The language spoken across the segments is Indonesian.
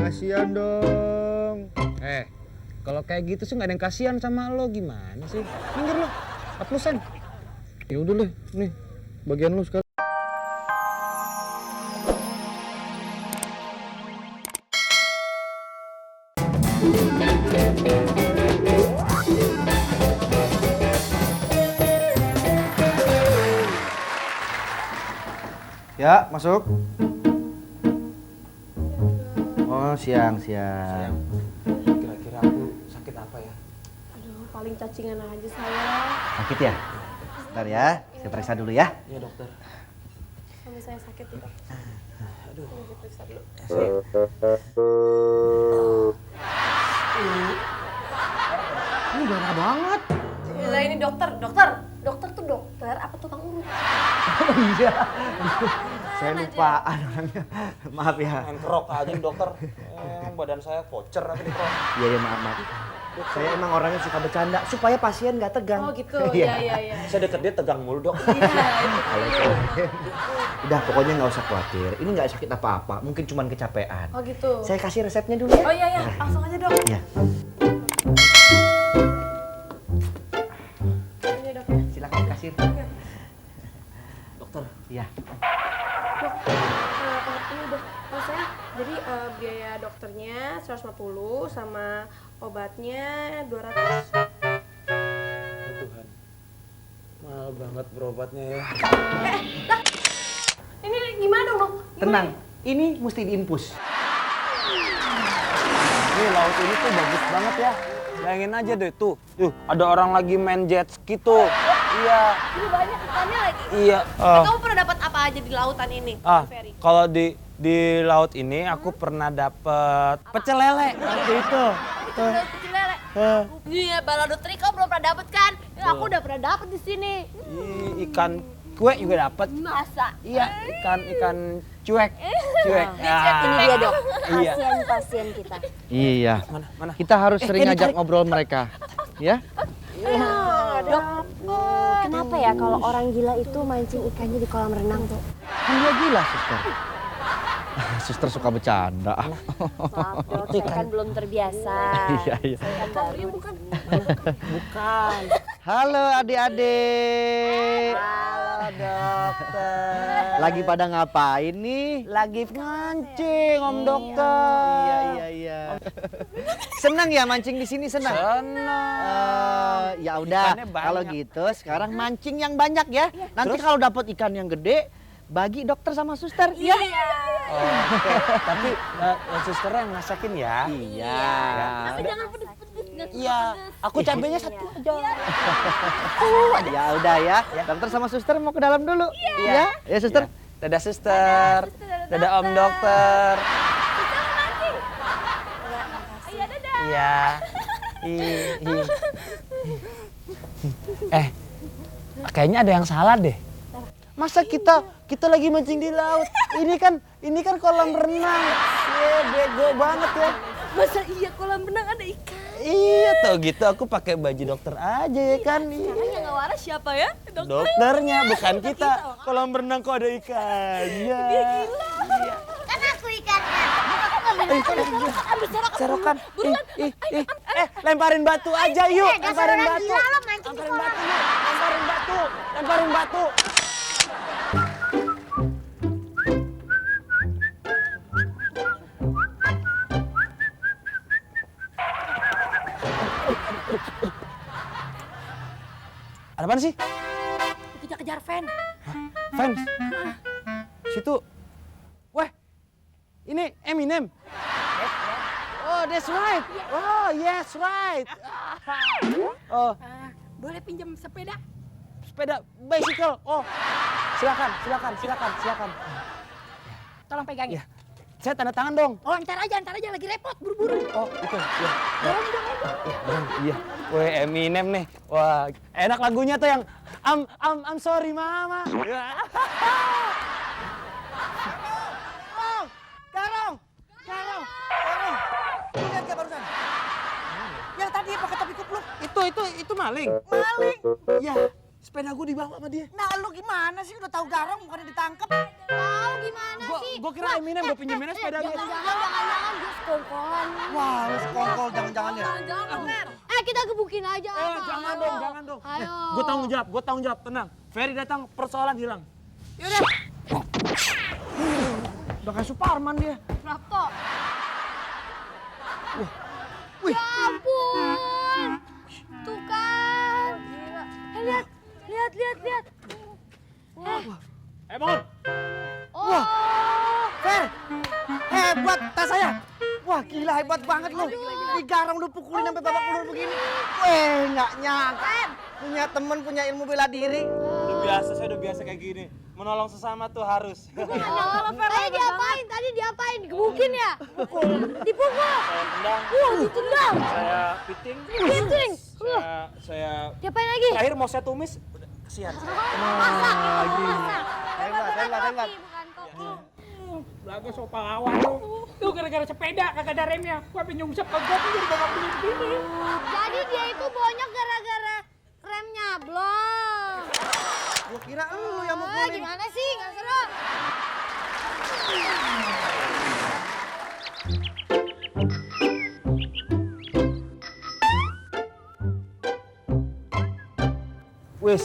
kasihan dong. Kalau kayak gitu sih nggak ada yang kasihan sama lo, gimana sih? Minggir lo, haplusan. Ya udah deh, nih bagian lo sekarang. Ya, masuk. Oh, siang. Kira-kira aku sakit apa ya? Aduh, paling cacingan aja saya. Sakit ya? Bentar ya, saya periksa dulu ya. Iya dokter. Sampai saya sakit nih, Dok. Aduh. Saya periksa dulu. Ini darah banget. Gila, ini dokter tuh dokter apa tukang urut? Oh iya. Saya lupaan orangnya. Maaf ya. Main kerok aja nih dokter. Badan saya voucher apa nih kerok. Iya, maaf. Saya emang orangnya suka bercanda supaya pasien nggak tegang. Oh gitu, iya. Saya deket dia tegang mulu dok. Udah, pokoknya nggak usah khawatir. Ini nggak sakit apa-apa, mungkin cuma kecapean. Oh gitu. Saya kasih resepnya dulu ya. Oh iya, langsung aja dok. Iya. Ini dok ya. Silakan kasir. Dokter. Iya. Dok, ini dok, saya jadi biaya dokternya 150 sama obatnya 200. Tuhan. Mahal banget berobatnya ya. Ini gimana dong dok? Tenang, ini mesti diinfus. Ini laut ini tuh bagus banget ya. Bayangin aja deh tuh. Ada orang lagi main jet ski tuh. Iya. Ini banyak ikannya lagi. Iya. Kamu pernah dapat apa aja di lautan ini? Ferry? Kalau di laut ini aku pernah dapet pecel lele waktu itu. Kecil lele. Iya, balado teri kamu belum pernah dapet kan? Ya, aku udah pernah dapet di sini. Ikan kue juga dapet. Masa? Iya, ikan cuek. Cuek. Ini dia dok, Iya. pasien kita. Iya. Mana? Kita harus sering ngajak ngobrol mereka. Ya? Dok, kenapa ya kalau orang gila itu mancing ikannya di kolam renang tuh? Kan dia gila, suster. Suster suka bercanda. Maaf dok, saya kan belum terbiasa. Iya. Saya kan baru. Bukan. Halo adik-adik. Halo dokter. Lagi pada ngapain nih? Lagi mancing Om Dokter. Iya. Senang ya mancing di sini, senang? Senang. Ya udah, Ikannya banyak. kalau gitu sekarang mancing yang banyak ya. Nanti kalau dapat ikan yang gede, bagi dokter sama suster. Iya. Oke, tapi susternya yang masakin ya. Iya. Tapi jangan pedes-pedes. Iya, aku cabenya satu aja. Ya udah ya. Dokter sama suster mau ke dalam dulu. Iya. Ya suster. Dadah suster. Dadah Om Dokter. Iya, dadah. Iya. Ih. Kayaknya ada yang salah deh. Masa kita lagi mancing di laut? Ini kan kolam renang. Bego banget ya. Masa iya kolam renang ada ikan? Iya, tau gitu aku pakai baju dokter aja ya kan. Sekarang yang nggak waras siapa ya? Dokternya bukan kita. Kolam renang kok ada ikannya. Iya. Kan aku ikannya. Serokan. Lemparin batu aja yuk. Lemparin batu. Lemparin batu. Ada apaan sih? Kejar-kejar fan. Fans? Situ. Wah, ini Eminem. Oh, that's right. Oh, yes, right. Oh, Boleh pinjam sepeda? sepeda bicycle. Oh, silakan. Tolong pegang ya. Saya tanda tangan dong. Oh, ntar aja lagi repot, buru-buru. Oh, itu. Iya. Weh, Eminem nih. Wah, enak lagunya tuh yang I'm sorry mama. Oh, Garong. Lu lihat gak barusan? Yang tadi pakai topi kupluk. Itu maling. Maling? Iya. sepeda gue dibawa sama dia. Nah lu gimana sih udah tahu garang bukannya ditangkap? Tahu gimana sih? Gue kira Eminem gue pinjemin sepeda dia. Jangan dia sekongkolan. Wah lu sekongkol jangan-jangan ya. Jangan, Fer. Kita gebukin aja. Jangan dong. Ayo. Gue tanggung jawab, tenang. Ferry datang, persoalan hilang. Yaudah. Udah kayak Suparman dia. Prapto. Wih. Ya ampun. Tuh kan. Gila. Lihat. Mon! Oh. Fer, hebat tas saya. Wah gila hebat banget lu. Di garang lu pukulin sampai babak belur begini. Weh nggak nyangka. Punya temen punya ilmu bela diri. Saya udah biasa kayak gini. Menolong sesama tuh harus. Diapain? Tadi diapain? Digebukin ya? Dipukul. Saya tendang, Ditendang. saya piting, Piting. saya Diapain lagi? terakhir mau saya tumis, udah kesian. Hebat. Lagu so pahlawan lu gara-gara sepeda kagak ada remnya. Gua nyungsep ke gua tuh jadi babak belur begini. Jadi dia itu bonyok gara-gara remnya blong. Gua kira lu yang Ah, mukulin. gimana sih? Nggak seru. Wis,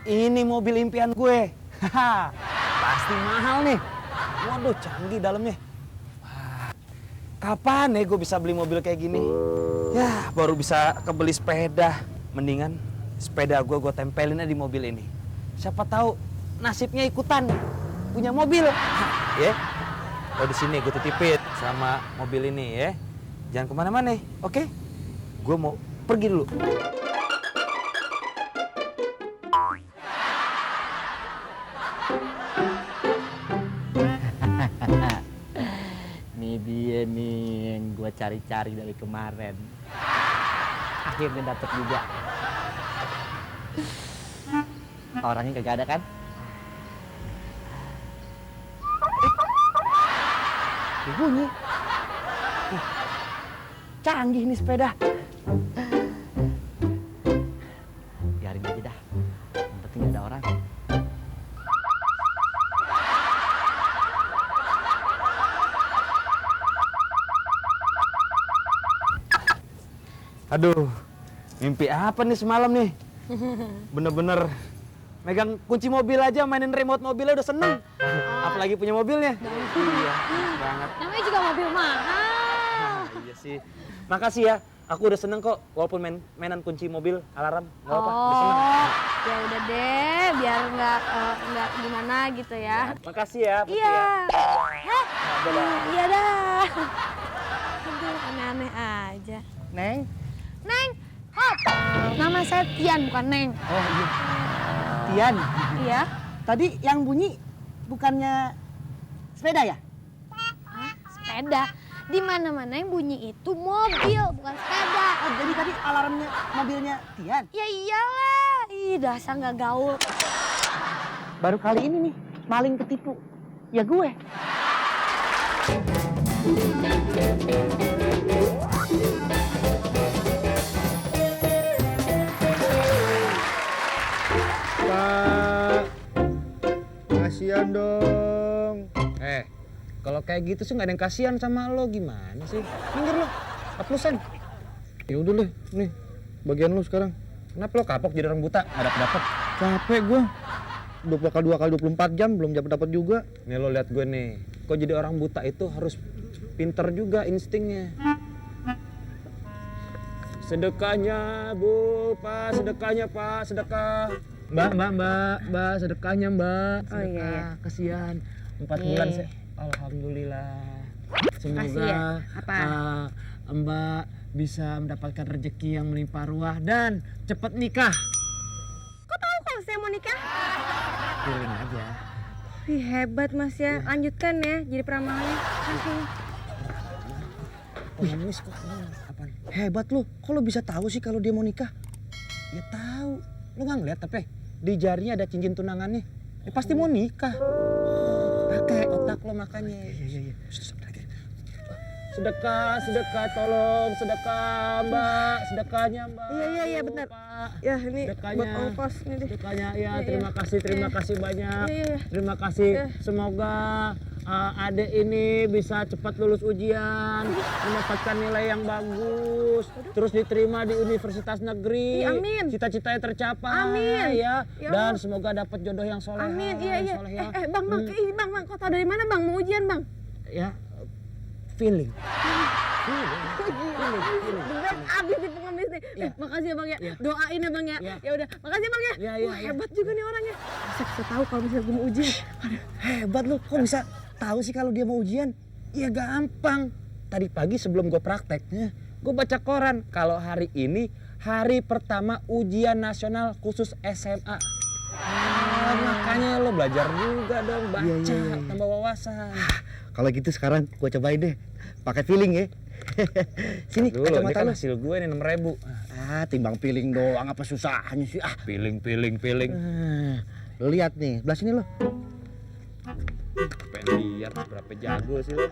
ini mobil impian gue. Haha, pasti mahal nih. Waduh, canggih dalamnya. Wah, kapan nih gue bisa beli mobil kayak gini? Ya, baru bisa kebeli sepeda. Mendingan sepeda gue tempelin aja di mobil ini. Siapa tahu nasibnya ikutan punya mobil. Ya, oh di sini gue titipin sama mobil ini ya. Jangan kemana-mana, oke? Gue mau pergi dulu. Nih dia nih yang gua cari-cari dari kemarin. Akhirnya dapet juga. Orangnya kagak ada kan? Bunyi. Canggih nih sepeda. Biarin aja dah. Yang penting ada orang. Aduh, mimpi apa nih semalam nih? Bener-bener megang kunci mobil aja, mainin remote mobilnya udah seneng. Apalagi punya mobilnya. Iya, banget. Namanya juga mobil mahal. Iya sih. Makasih ya, aku udah seneng kok. Walaupun mainan kunci mobil, alarm, nggak apa-apa. Udah seneng. Ya udah deh, biar nggak gimana gitu ya. Makasih ya, Putih Iya. ya. Iya dah. Aduh, aneh-aneh aja. Neng. Neng, hop. Nama saya Tian, bukan Neng. Oh iya. Tian. Iya. Tadi yang bunyi bukannya sepeda ya? Hah? Sepeda. Di mana-mana yang bunyi itu mobil, bukan sepeda. Oh, jadi tadi alarmnya mobilnya Tian. Ya iyalah. Ih, dasar nggak gaul. Baru kali ini nih maling ketipu. Ya gue. Pak, kasihan dong. Kalau kayak gitu sih nggak ada yang kasihan sama lo, gimana sih? Minggir lo, aplusan. Ya udah deh, nih bagian lu sekarang. Kenapa lo kapok jadi orang buta? Nggak dapet. Capek gua. 2 kali 24 jam belum dapat juga. Nih lo lihat gue nih, kok jadi orang buta itu harus pinter juga instingnya. Sedekahnya bu, pak, sedekahnya pak, sedekah. Mbak, sedekahnya mbak. Oh, iya. Kasihan. 4 Iya. bulan saya. Alhamdulillah. Semoga Makasih ya. Apa? Mbak bisa mendapatkan rezeki yang melimpah ruah dan cepat nikah. Kok tahu kalau saya mau nikah? Feeling aja. Wih, hebat Mas ya. Lanjutkan ya jadi peramalnya. Makasih. Pengemis kok. Apaan? Hebat lu. Kok lu bisa tahu sih kalau dia mau nikah? Ya tahu. Lu nggak ngeliat tapi di jarinya ada cincin tunangannya. Ya pasti mau nikah. Pakai otak lo makanya. Iya. sedekah, tolong sedekah Mbak, sedekahnya Mbak. Iya, benar. Pak. Ya, ini Sedekahnya. buat ongkos nih deh. Sedekahnya ya, Iya, terima kasih banyak. Iya. Terima kasih. Iya. Semoga adek ini bisa cepat lulus ujian, mendapatkan nilai yang bagus, terus diterima di universitas negeri. Iya, amin. Cita-citanya tercapai. Amin. Ya. Ya Dan Allah. semoga dapat jodoh yang soleh. Amin. Iya. Soleha. Bang, ini bang, kau tahu dari mana bang mau ujian bang? Ya, feeling. Bener abis nih pengemis nih. Iya. Makasih ya bang ya. Iya. Doain ya bang ya. Iya. Ya udah, makasih bang ya. Iya. Wah, hebat juga nih orangnya. Masa bisa tahu kalau misalnya gue mau ujian? Aduh. Hebat lu, kok bisa tahu sih kalau dia mau ujian? Ya gampang. Tadi pagi sebelum gue praktek, gue baca koran kalau hari ini hari pertama ujian nasional khusus SMA. Makanya lo belajar juga dong, baca, tambah wawasan. Kalau gitu sekarang gue cobain deh. Pakai feeling ya. Sini Dulu, ini kacamata kan lu. hasil gue nih 6.000. Timbang feeling doang apa susahnya sih? Feeling. Lu lihat nih, belah sini lo. Pengen lihat berapa jago sih lo.